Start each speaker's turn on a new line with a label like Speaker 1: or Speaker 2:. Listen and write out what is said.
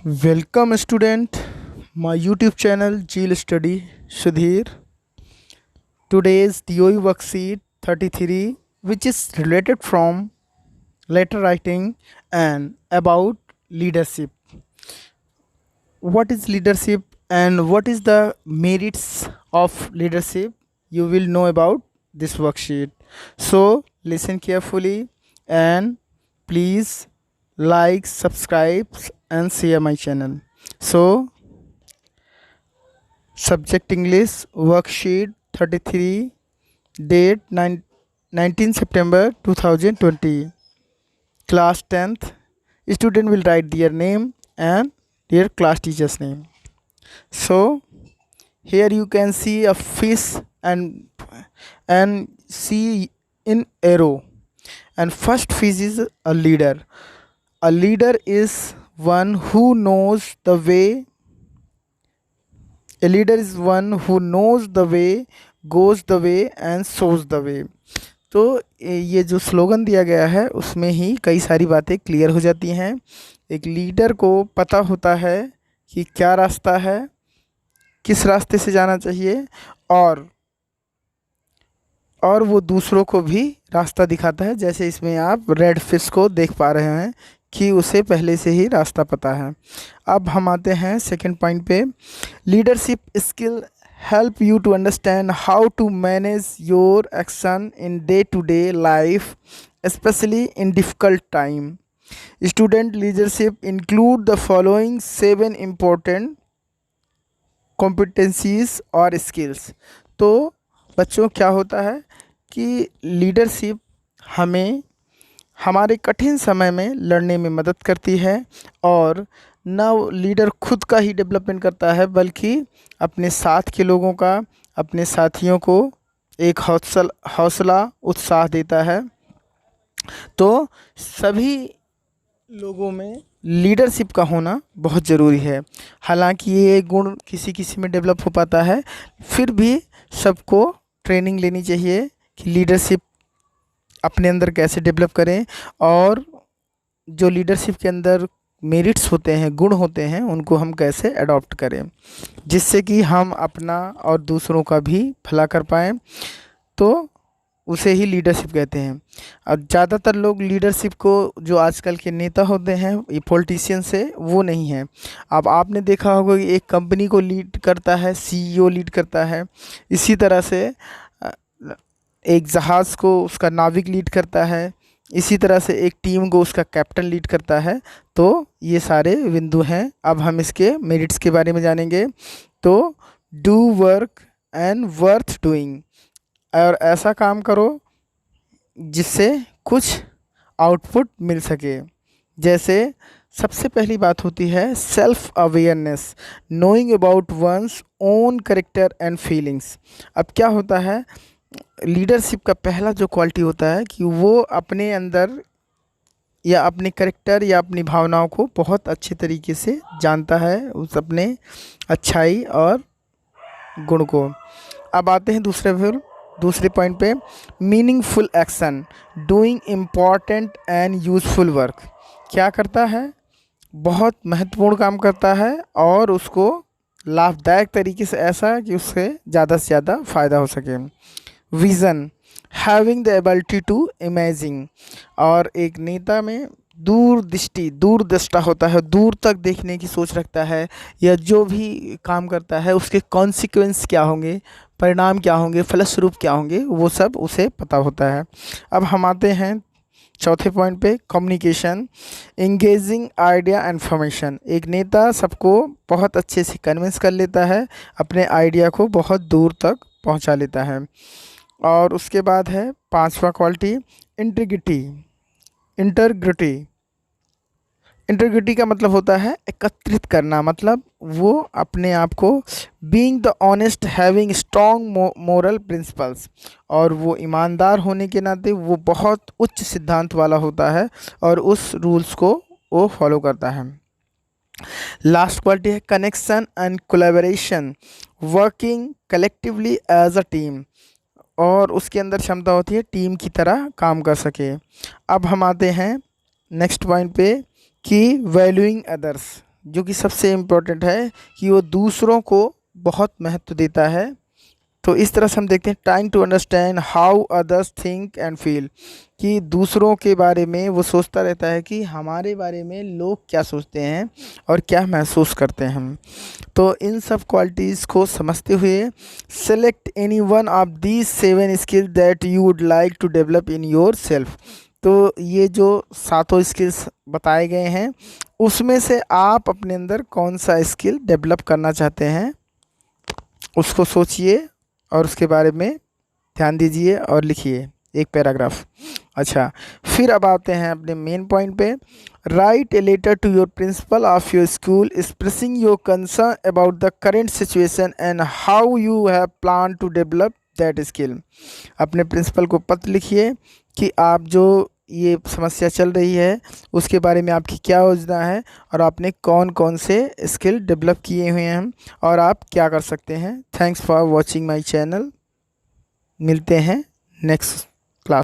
Speaker 1: Welcome student, my YouTube channel Geel Study Sudhir. Today's DOE worksheet 33 which is related from letter writing and about leadership. What is leadership and what is the merits of leadership? You will know about this worksheet. So listen carefully and please like, subscribe and share my channel. So subject English worksheet 33 date 19 September 2020 class 10th student will write their name and their class teacher's name. So here you can see a fish and see in arrow, and first fish is a leader. A leader is one who knows the way. A leader is one who knows the way, goes the way and shows the way. तो ये जो slogan दिया गया है उसमें ही कई सारी बातें क्लियर हो जाती हैं। एक लीडर को पता होता है कि क्या रास्ता है, किस रास्ते से जाना चाहिए और वो दूसरों को भी रास्ता दिखाता है। जैसे इसमें आप रेड फिश को देख पा रहे हैं कि उसे पहले से ही रास्ता पता है। अब हम आते हैं सेकंड पॉइंट पे। Leadership skill help you to understand how to manage your action in day-to-day life, especially in difficult time. Student leadership include the following 7 important competencies or skills. तो बच्चों क्या होता है कि लीडरशिप हमें हमारे कठिन समय में लड़ने में मदद करती है और न लीडर खुद का ही डेवलपमेंट करता है बल्कि अपने साथ के लोगों का, अपने साथियों को एक हौसला उत्साह देता है। तो सभी लोगों में लीडरशिप का होना बहुत ज़रूरी है। हालांकि ये गुण किसी किसी में डेवलप हो पाता है, फिर भी सबको ट्रेनिंग लेनी चाहिए कि लीडरशिप अपने अंदर कैसे डेवलप करें और जो लीडरशिप के अंदर मेरिट्स होते हैं, गुण होते हैं, उनको हम कैसे अडॉप्ट करें जिससे कि हम अपना और दूसरों का भी भला कर पाएँ। तो उसे ही लीडरशिप कहते हैं। अब ज़्यादातर लोग लीडरशिप को जो आजकल के नेता होते हैं, ये पॉलिटिशियंस है, वो नहीं है। अब आपने देखा होगा कि एक कंपनी को लीड करता है CEO लीड करता है, इसी तरह से एक जहाज़ को उसका नाविक लीड करता है, इसी तरह से एक टीम को उसका कैप्टन लीड करता है। तो ये सारे बिंदु हैं। अब हम इसके मेरिट्स के बारे में जानेंगे। तो do work and worth doing, और ऐसा काम करो जिससे कुछ आउटपुट मिल सके। जैसे सबसे पहली बात होती है self awareness, knowing about one's own character and feelings. अब क्या होता है, लीडरशिप का पहला जो क्वालिटी होता है कि वो अपने अंदर या अपने कैरेक्टर या अपनी भावनाओं को बहुत अच्छे तरीके से जानता है, उस अपने अच्छाई और गुण को। अब आते हैं दूसरे पॉइंट पे, meaningful action, doing important and useful work. क्या करता है, बहुत महत्वपूर्ण काम करता है और उसको लाभदायक तरीके से, ऐसा कि उससे ज़्यादा फ़ायदा हो सके। Vision, having the ability to imagine, और एक नेता में दूरदृष्टा होता है, दूर तक देखने की सोच रखता है, या जो भी काम करता है उसके कॉन्सिक्वेंस क्या होंगे, परिणाम क्या होंगे, फलस्वरूप क्या होंगे, वो सब उसे पता होता है। अब हम आते हैं चौथे पॉइंट पे, communication, engaging idea and information. एक नेता सबको बहुत अच्छे से कन्विंस कर लेता है, अपने आइडिया को बहुत दूर तक पहुंचा लेता है। और उसके बाद है पांचवा क्वालिटी, इंटीग्रिटी का मतलब होता है एकत्रित करना, मतलब वो अपने आप को being the honest, having strong moral principles, और वो ईमानदार होने के नाते वो बहुत उच्च सिद्धांत वाला होता है और उस रूल्स को वो फॉलो करता है। लास्ट क्वालिटी है connection and collaboration, working collectively as a team, और उसके अंदर क्षमता होती है टीम की तरह काम कर सके। अब हम आते हैं नेक्स्ट पॉइंट पे कि वैल्यूइंग अदर्स, जो कि सबसे इम्पोर्टेंट है कि वो दूसरों को बहुत महत्व देता है। तो इस तरह से हम देखते हैं trying to understand how others think and feel, कि दूसरों के बारे में वो सोचता रहता है कि हमारे बारे में लोग क्या सोचते हैं और क्या महसूस करते हैं हम। तो इन सब क्वालिटीज़ को समझते हुए select any one of these 7 skills that you would like to develop in yourself. तो ये जो 7 स्किल्स बताए गए हैं उसमें से आप अपने अंदर कौन सा स्किल डेवलप करना चाहते हैं उसको सोचिए और उसके बारे में ध्यान दीजिए और लिखिए एक पैराग्राफ। अच्छा, फिर अब आते हैं अपने मेन पॉइंट पे। Write a letter to your principal of your school expressing your concern about the current situation and how you have plan to develop that skill. अपने प्रिंसिपल को पत्र लिखिए कि आप जो ये समस्या चल रही है उसके बारे में आपकी क्या योजना है और आपने कौन कौन से स्किल डेवलप किए हुए हैं और आप क्या कर सकते हैं। Thanks for watching my channel. मिलते हैं नेक्स्ट